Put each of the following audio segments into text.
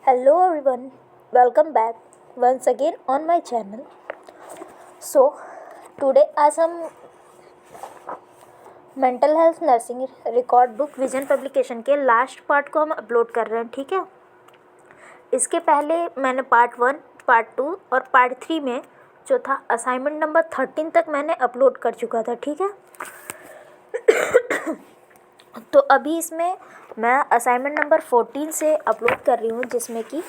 Hello everyone, welcome back once again on my channel. So today as हम mental health nursing record book vision publication के last part को हम upload कर रहे हैं, ठीक है। इसके पहले मैंने पार्ट 1, पार्ट 2 और पार्ट 3 में जो था असाइनमेंट नंबर 13 तक मैंने अपलोड कर चुका था, ठीक है। तो अभी इसमें मैं असाइनमेंट नंबर 14 से अपलोड कर रही हूँ, जिसमें कि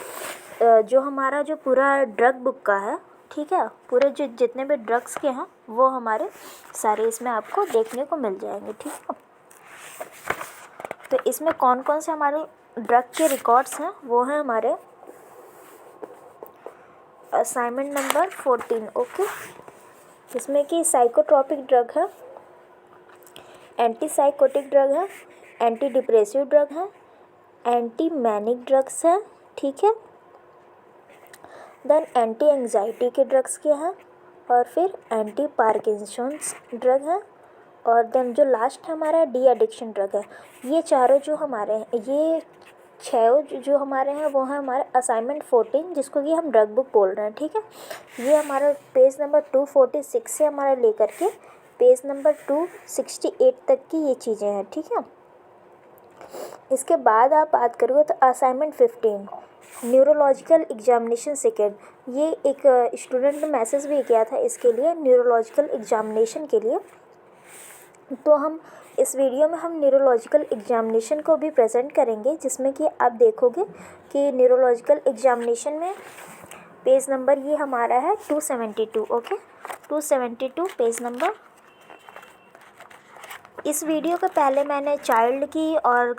जो हमारा जो पूरा ड्रग बुक का है, ठीक है, पूरे जो जितने भी ड्रग्स के हैं वो हमारे सारे इसमें आपको देखने को मिल जाएंगे, ठीक है। तो इसमें कौन कौन से हमारे ड्रग के रिकॉर्ड्स हैं वो हैं हमारे असाइनमेंट नंबर 14, ओके। इसमें कि साइकोट्रॉपिक ड्रग है, एंटी साइकोटिक ड्रग है, एंटी डिप्रेसिव ड्रग है, एंटी मैनिक ड्रग्स हैं, ठीक है। देन एंटी एंजाइटी के ड्रग्स के हैं, और फिर एंटी पार्किंसंस ड्रग हैं, और देन जो लास्ट है हमारा डी एडिक्शन ड्रग है। ये चारों जो हमारे हैं, ये छः जो हमारे हैं वो हैं हमारे असाइनमेंट 14, जिसको कि हम ड्रग बुक बोल रहे हैं, ठीक है। ये हमारा पेज नंबर 246 से हमारा लेकर के पेज नंबर 268 तक की ये चीज़ें हैं, ठीक है। इसके बाद आप बात करोगे तो असाइनमेंट 15 न्यूरोलॉजिकल एग्जामिनेशन सेकेंड, ये एक स्टूडेंट ने मैसेज भी किया था इसके लिए, न्यूरोलॉजिकल एग्जामिनेशन के लिए। तो हम इस वीडियो में हम न्यूरोलॉजिकल एग्जामिनेशन को भी प्रेजेंट करेंगे, जिसमें कि आप देखोगे कि न्यूरोलॉजिकल एग्जामिनेशन में पेज नंबर ये हमारा है 272, ओके, 272 पेज नंबर। इस वीडियो के पहले मैंने चाइल्ड की और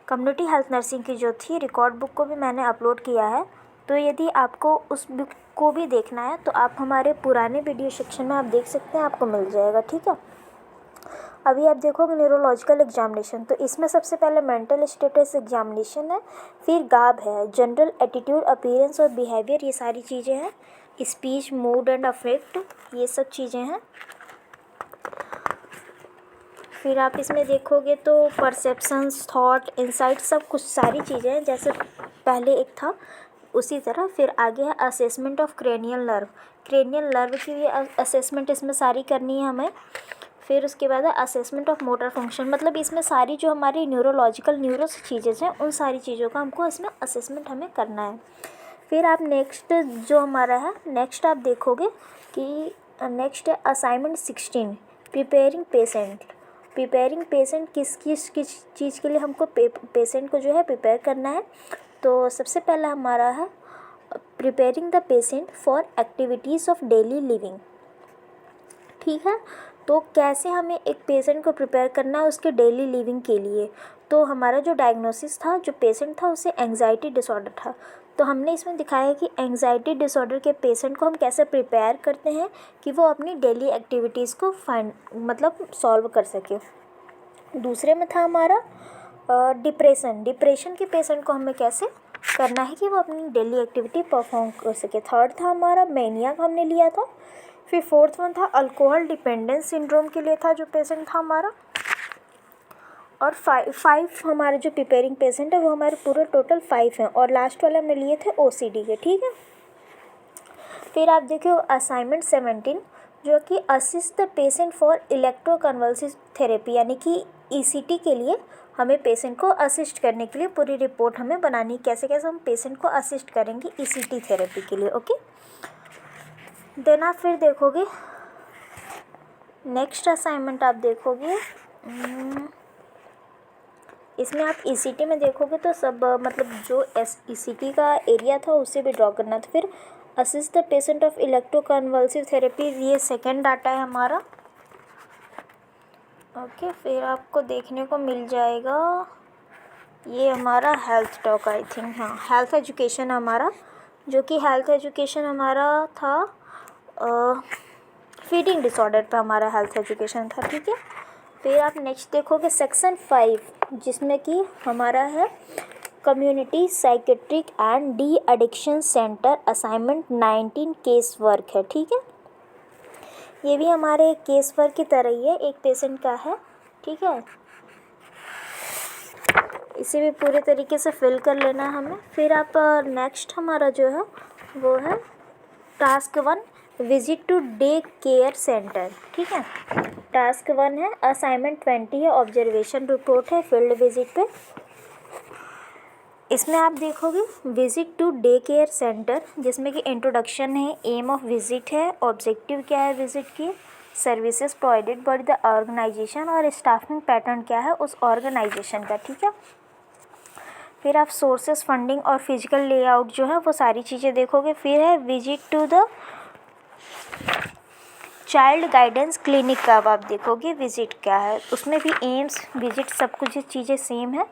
कम्युनिटी हेल्थ नर्सिंग की जो थी रिकॉर्ड बुक को भी मैंने अपलोड किया है। तो यदि आपको उस बुक को भी देखना है तो आप हमारे पुराने वीडियो सेक्शन में आप देख सकते हैं, आपको मिल जाएगा, ठीक है। अभी आप देखोगे न्यूरोलॉजिकल एग्जामिनेशन, तो इसमें सबसे पहले मेंटल स्टेटस एग्जामिनेशन है, फिर गाब है, जनरल एटीट्यूड, अपीयरेंस और बिहेवियर, ये सारी चीज़ें हैं, स्पीच, मूड एंड अफेक्ट, ये सब चीज़ें हैं। फिर आप इसमें देखोगे तो परसेप्शंस, थॉट, इंसाइट, सब कुछ सारी चीज़ें हैं, जैसे पहले एक था उसी तरह। फिर आगे है assessment of cranial nerve, cranial nerve की भी असेसमेंट इसमें सारी करनी है हमें। फिर उसके बाद है असेसमेंट ऑफ मोटर फंक्शन, मतलब इसमें सारी जो हमारी न्यूरोलॉजिकल चीज़ें हैं उन सारी चीज़ों का हमको इसमें असेसमेंट हमें करना है। फिर आप नेक्स्ट जो हमारा है नेक्स्ट आप देखोगे कि नेक्स्ट है assignment 16 preparing patient. Preparing patient किस चीज़ के लिए हमको पेशेंट को जो है प्रिपेयर करना है। तो सबसे पहला हमारा है preparing the patient for activities of daily living, ठीक है। तो कैसे हमें एक पेशेंट को प्रिपेयर करना है उसके डेली लिविंग के लिए। तो हमारा जो डायग्नोसिस था, जो पेशेंट था उसे एंग्जाइटी डिसऑर्डर था। तो हमने इसमें दिखाया है कि एंग्जाइटी डिसऑर्डर के पेशेंट को हम कैसे प्रिपेयर करते हैं कि वो अपनी डेली एक्टिविटीज़ को सॉल्व कर सके। दूसरे में था हमारा डिप्रेशन के पेशेंट को हमें कैसे करना है कि वो अपनी डेली एक्टिविटी परफॉर्म कर सके। थर्ड था हमारा मैनिया का हमने लिया था। फिर फोर्थ वन था अल्कोहल डिपेंडेंस सिंड्रोम के लिए था जो पेशेंट था हमारा। और फाइव हमारे जो प्रिपेयरिंग पेशेंट है वो हमारे पूरे टोटल 5 हैं, और लास्ट वाले हमने लिए थे OCD के, ठीक है। फिर आप देखिए असाइनमेंट 17 जो कि assist the patient for electroconvulsive therapy, यानी कि ECT के लिए हमें पेशेंट को असिस्ट करने के लिए पूरी रिपोर्ट हमें बनानी, कैसे कैसे हम पेशेंट को असिस्ट करेंगे ECT थेरेपी के लिए, ओके। देन आप फिर देखोगे नेक्स्ट असाइनमेंट आप देखोगे इसमें आप ECT में देखोगे तो सब मतलब जो ECT का एरिया था उसे भी ड्रॉ करना था। फिर assist the patient of electroconvulsive therapy, ये सेकेंड डाटा है हमारा, ओके। फिर आपको देखने को मिल जाएगा ये हमारा हेल्थ टॉक, आई थिंक, हाँ, हेल्थ एजुकेशन हमारा, जो कि हेल्थ एजुकेशन हमारा था फीडिंग डिसऑर्डर पे हमारा हेल्थ एजुकेशन था, ठीक है। फिर आप नेक्स्ट देखोगे सेक्शन 5, जिसमें कि हमारा है community psychiatric and D addiction centre, assignment 19 case work है, ठीक है। ये भी हमारे केस वर्क की तरह ही है, एक पेशेंट का है, ठीक है। इसे भी पूरे तरीके से फिल कर लेना है हमें। फिर आप नेक्स्ट हमारा जो है वो है task 1 visit to day care centre. ठीक है, टास्क 1 है, असाइनमेंट 20 है, ऑब्जर्वेशन रिपोर्ट है फील्ड विजिट पे। इसमें आप देखोगे visit to day care centre, जिसमें कि इंट्रोडक्शन है, एम ऑफ विजिट है, ऑब्जेक्टिव क्या है विजिट की, services provided by the organisation और स्टाफिंग पैटर्न क्या है उस ऑर्गेनाइजेशन का। ठीक है, फिर आप सोर्सेस, फंडिंग और फिजिकल लेआउट जो है वो सारी चीज़ें देखोगे। फिर है visit to the child guidance clinic का, अब आप देखोगे विजिट क्या है, उसमें भी एम्स विजिट सब कुछ चीज़ें सेम है।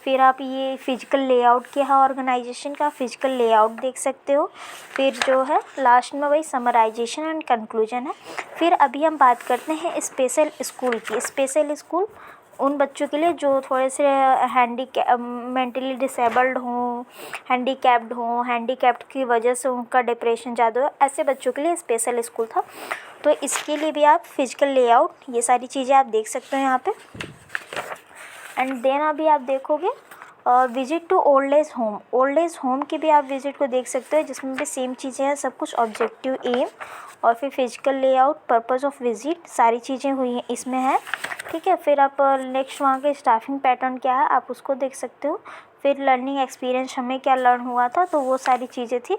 फिर आप ये फिजिकल लेआउट क्या है ऑर्गेनाइजेशन का, फिजिकल लेआउट देख सकते हो। फिर जो है लास्ट में वही समराइजेशन एंड कंक्लूजन है। फिर अभी हम बात करते हैं स्पेशल स्कूल की। स्पेशल स्कूल उन बच्चों के लिए जो थोड़े से मेंटली डिसेबल्ड हों, हैंडीकैप्ड की वजह से उनका डिप्रेशन ज़्यादा हो, ऐसे बच्चों के लिए स्पेशल स्कूल था। तो इसके लिए भी आप फिजिकल लेआउट ये सारी चीज़ें आप देख सकते हो यहाँ पे। एंड देन अभी आप देखोगे visit to old age home. Old age home की भी आप विजिट को देख सकते हो, जिसमें भी सेम चीज़ें हैं सब कुछ, ऑब्जेक्टिव, एम और फिर physical layout, purpose of visit, सारी चीज़ें हुई हैं इसमें है। ठीक है, फिर आप नेक्स्ट वहाँ के स्टाफिंग पैटर्न क्या है आप उसको देख सकते हो। फिर लर्निंग एक्सपीरियंस हमें क्या लर्न हुआ था तो वो सारी चीज़ें थी।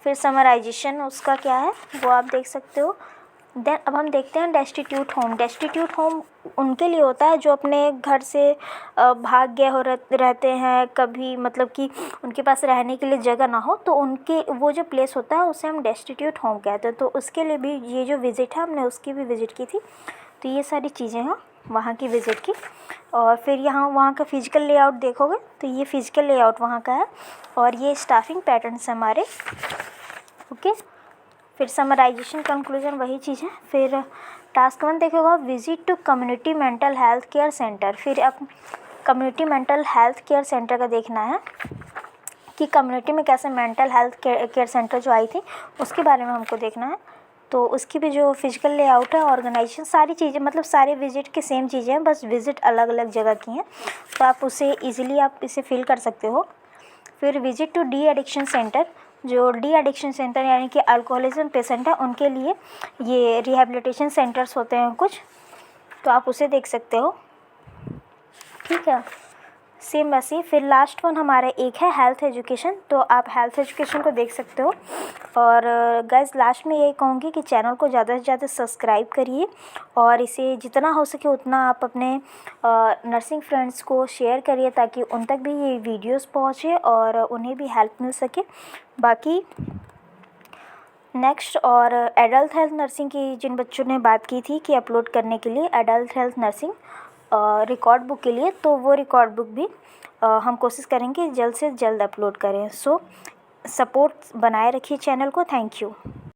फिर समराइजेशन उसका क्या है वो आप देख सकते हो। देन अब हम देखते हैं डेस्टिट्यूट होम। डेस्टिट्यूट होम उनके लिए होता है जो अपने घर से भाग गए हो रहते हैं, कभी मतलब कि उनके पास रहने के लिए जगह ना हो, तो उनके वो जो प्लेस होता है उसे हम डेस्टिट्यूट होम कहते हैं। तो उसके लिए भी ये जो विज़िट है हमने उसकी भी विज़िट की थी। तो ये सारी चीज़ें हैं वहाँ की विज़िट की। और फिर यहाँ वहाँ का फिजिकल लेआउट देखोगे तो ये फिजिकल लेआउट वहाँ का है और ये स्टाफिंग पैटर्न्स हमारे। ओके, फिर समराइजेशन कंक्लूजन वही चीज़ है। फिर टास्क 1 देखोगे visit to community mental health care centre. फिर अब community mental health care centre का देखना है कि कम्युनिटी में कैसे मेंटल हेल्थ केयर सेंटर जो आई थी उसके बारे में हमको देखना है। तो उसकी भी जो फिजिकल लेआउट है, ऑर्गेनाइजेशन, सारी चीज़ें मतलब सारे विजिट की सेम चीज़ें हैं, बस विजिट अलग अलग जगह की हैं। तो आप उसे ईजिली आप इसे फिल कर सकते हो। फिर visit to de addiction centre. जो डी एडिक्शन सेंटर यानी कि अल्कोहलिज्म पेशेंट है उनके लिए ये रिहैबिलिटेशन सेंटर्स होते हैं कुछ, तो आप उसे देख सकते हो। ठीक है, सेम वैसे ही। फिर लास्ट वन हमारा एक है हेल्थ एजुकेशन, तो आप हेल्थ एजुकेशन को देख सकते हो। और गाइस लास्ट में यही कहूँगी कि चैनल को ज़्यादा से ज़्यादा सब्सक्राइब करिए और इसे जितना हो सके उतना आप अपने नर्सिंग फ्रेंड्स को शेयर करिए ताकि उन तक भी ये वीडियोस पहुँचे और उन्हें भी हेल्प मिल सके। बाकी नेक्स्ट और एडल्ट हेल्थ नर्सिंग की जिन बच्चों ने बात की थी कि अपलोड करने के लिए adult health nursing record book के लिए, तो वो रिकॉर्ड बुक भी हम कोशिश करेंगे जल्द से जल्द अपलोड करें। सो सपोर्ट बनाए रखिए चैनल को। Thank you.